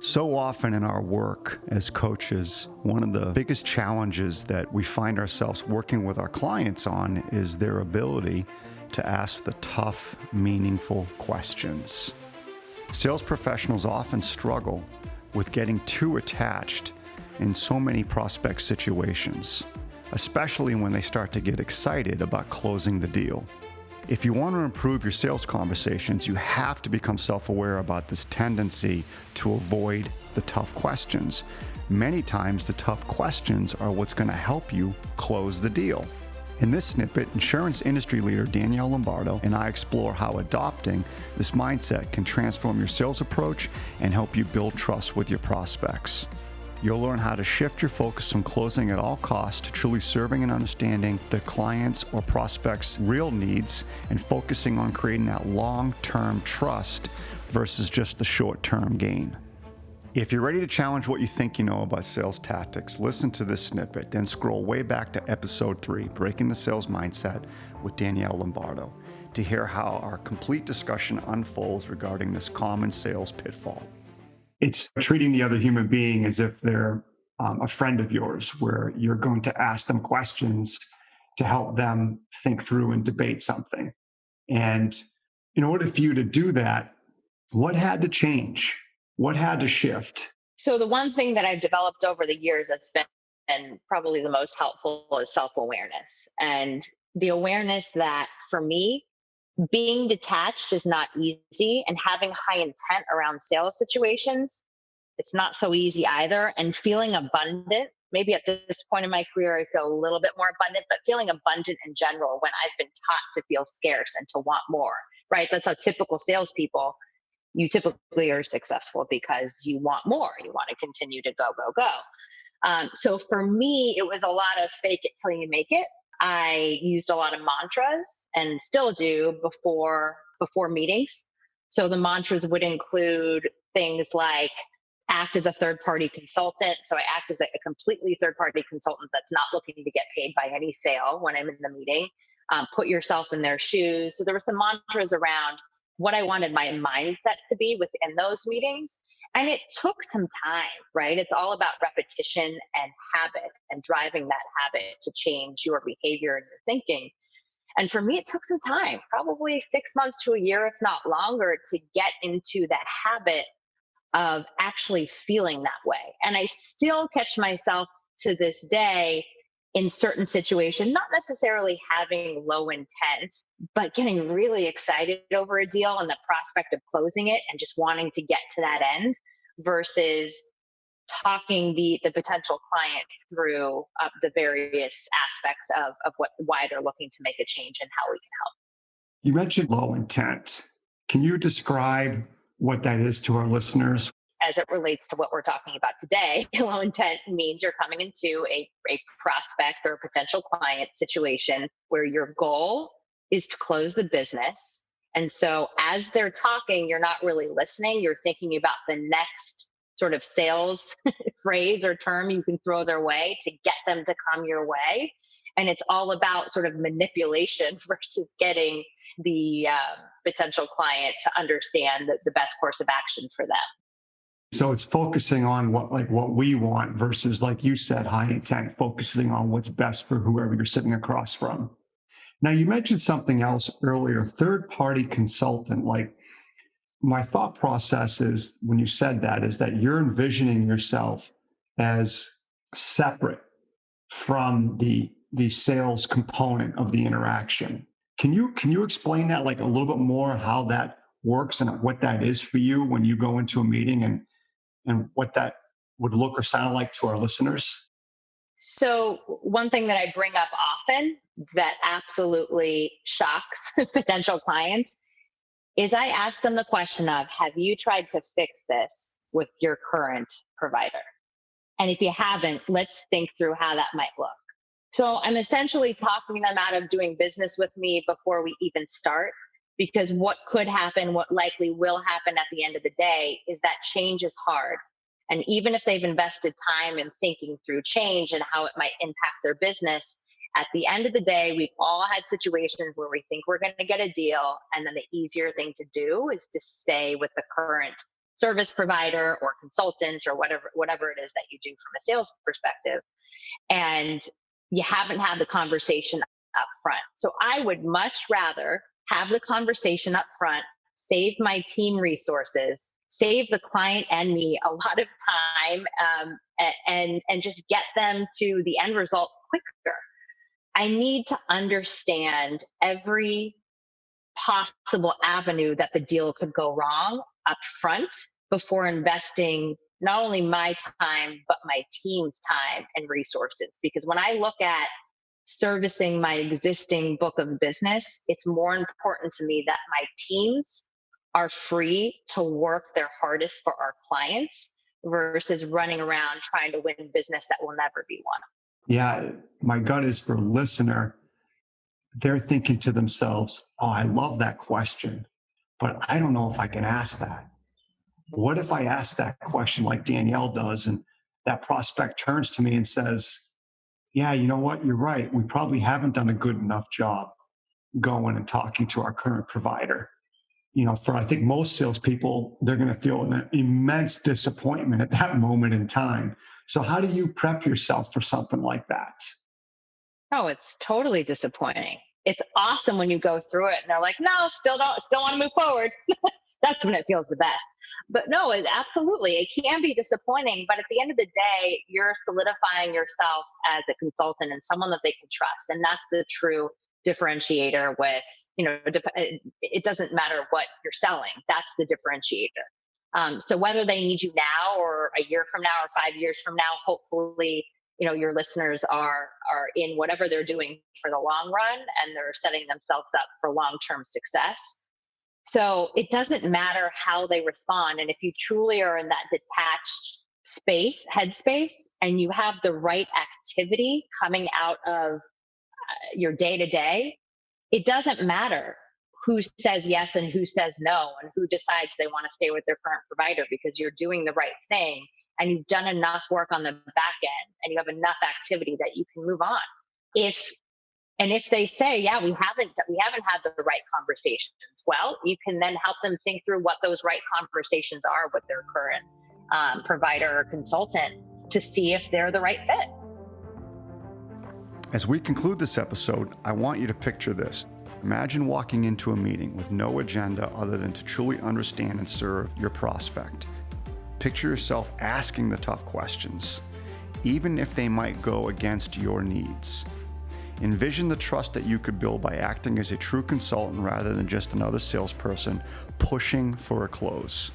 So often in our work as coaches, one of the biggest challenges that we find ourselves working with our clients on is their ability to ask the tough, meaningful questions. Sales professionals often struggle with getting too attached in so many prospect situations, especially when they start to get excited about closing the deal. If you want to improve your sales conversations, you have to become self-aware about this tendency to avoid the tough questions. Many times, the tough questions are what's going to help you close the deal. In this snippet, insurance industry leader Danielle Lombardo and I explore how adopting this mindset can transform your sales approach and help you build trust with your prospects. You'll learn how to shift your focus from closing at all costs to truly serving and understanding the client's or prospect's real needs and focusing on creating that long-term trust versus just the short-term gain. If you're ready to challenge what you think you know about sales tactics, listen to this snippet, then scroll way back to episode 3, Breaking the Sales Mindset with Danielle Lombardo, to hear how our complete discussion unfolds regarding this common sales pitfall. It's treating the other human being as if they're a friend of yours, where you're going to ask them questions to help them think through and debate something. And in order for you to do that, what had to change? What had to shift? So the one thing that I've developed over the years that's been probably the most helpful is self-awareness. And the awareness that for me, being detached is not easy, and having high intent around sales situations, it's not so easy either. And feeling abundant, maybe at this point in my career, I feel a little bit more abundant, but feeling abundant in general when I've been taught to feel scarce and to want more, right? That's how typical salespeople, you typically are successful because you want more. You want to continue to go, go, go. So for me, it was a lot of fake it till you make it. I used a lot of mantras and still do before meetings. So the mantras would include things like act as a third-party consultant. So I act as a completely third-party consultant that's not looking to get paid by any sale when I'm in the meeting. Put yourself in their shoes. So there were some mantras around what I wanted my mindset to be within those meetings. And it took some time, right? It's all about repetition and habit and driving that habit to change your behavior and your thinking. And for me, it took some time, probably 6 months to a year, if not longer, to get into that habit of actually feeling that way. And I still catch myself to this day in certain situations, not necessarily having low intent, but getting really excited over a deal and the prospect of closing it and just wanting to get to that end versus talking the potential client through the various aspects of why they're looking to make a change and how we can help. You mentioned low intent. Can you describe what that is to our listeners? As it relates to what we're talking about today, low intent means you're coming into a prospect or a potential client situation where your goal is to close the business. And so as they're talking, you're not really listening. You're thinking about the next sort of sales phrase or term you can throw their way to get them to come your way. And it's all about sort of manipulation versus getting the potential client to understand the best course of action for them. So it's focusing on what we want versus, like you said, high intent, focusing on what's best for whoever you're sitting across from. Now, you mentioned something else earlier, third-party consultant. Like, my thought process is, when you said that, is that you're envisioning yourself as separate from the sales component of the interaction. Can you explain that, like, a little bit more, how that works and what that is for you when you go into a meeting, and what that would look or sound like to our listeners? So one thing that I bring up often that absolutely shocks potential clients is I ask them the question of, have you tried to fix this with your current provider? And if you haven't, let's think through how that might look. So I'm essentially talking them out of doing business with me before we even start, because what could happen, what likely will happen at the end of the day is that change is hard. And even if they've invested time in thinking through change and how it might impact their business, at the end of the day, we've all had situations where we think we're going to get a deal, and then the easier thing to do is to stay with the current service provider or consultant or whatever it is that you do from a sales perspective, and you haven't had the conversation up front. So I would much rather have the conversation up front, save my team resources, save the client and me a lot of time, and just get them to the end result quicker. I need to understand every possible avenue that the deal could go wrong up front before investing not only my time, but my team's time and resources. Because when I look at servicing my existing book of business, it's more important to me that my teams are free to work their hardest for our clients versus running around trying to win business that will never be won. Yeah, my gut is for a listener, they're thinking to themselves, oh, I love that question, but I don't know if I can ask that. What if I ask that question like Danielle does, and that prospect turns to me and says, yeah, you know what? You're right. We probably haven't done a good enough job going and talking to our current provider. For I think most salespeople, they're going to feel an immense disappointment at that moment in time. So how do you prep yourself for something like that? Oh, it's totally disappointing. It's awesome when you go through it and they're like, no, still want to move forward. That's when it feels the best. But no, absolutely. It can be disappointing. But at the end of the day, you're solidifying yourself as a consultant and someone that they can trust. And that's the true differentiator with, it doesn't matter what you're selling. That's the differentiator. So whether they need you now or a year from now or 5 years from now, hopefully, your listeners are in whatever they're doing for the long run, and they're setting themselves up for long-term success. So it doesn't matter how they respond. And if you truly are in that detached headspace, and you have the right activity coming out of your day to day, it doesn't matter who says yes and who says no and who decides they want to stay with their current provider, because you're doing the right thing and you've done enough work on the back end and you have enough activity that you can move on. If they say, yeah, we haven't had the right conversations, well, you can then help them think through what those right conversations are with their current provider or consultant to see if they're the right fit. As we conclude this episode, I want you to picture this. Imagine walking into a meeting with no agenda other than to truly understand and serve your prospect. Picture yourself asking the tough questions, even if they might go against your needs. Envision the trust that you could build by acting as a true consultant rather than just another salesperson pushing for a close,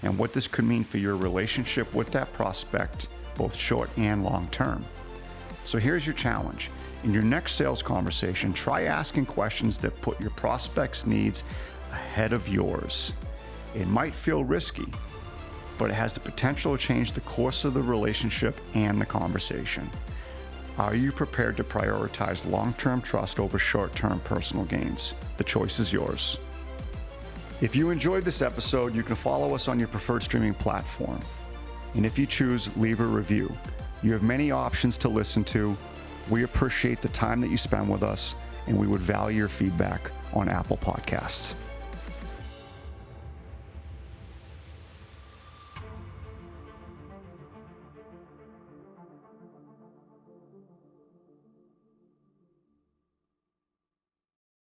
and what this could mean for your relationship with that prospect, both short and long term. So here's your challenge. In your next sales conversation, try asking questions that put your prospect's needs ahead of yours. It might feel risky, but it has the potential to change the course of the relationship and the conversation. Are you prepared to prioritize long-term trust over short-term personal gains? The choice is yours. If you enjoyed this episode, you can follow us on your preferred streaming platform. And if you choose, leave a review. You have many options to listen to. We appreciate the time that you spend with us, and we would value your feedback on Apple Podcasts.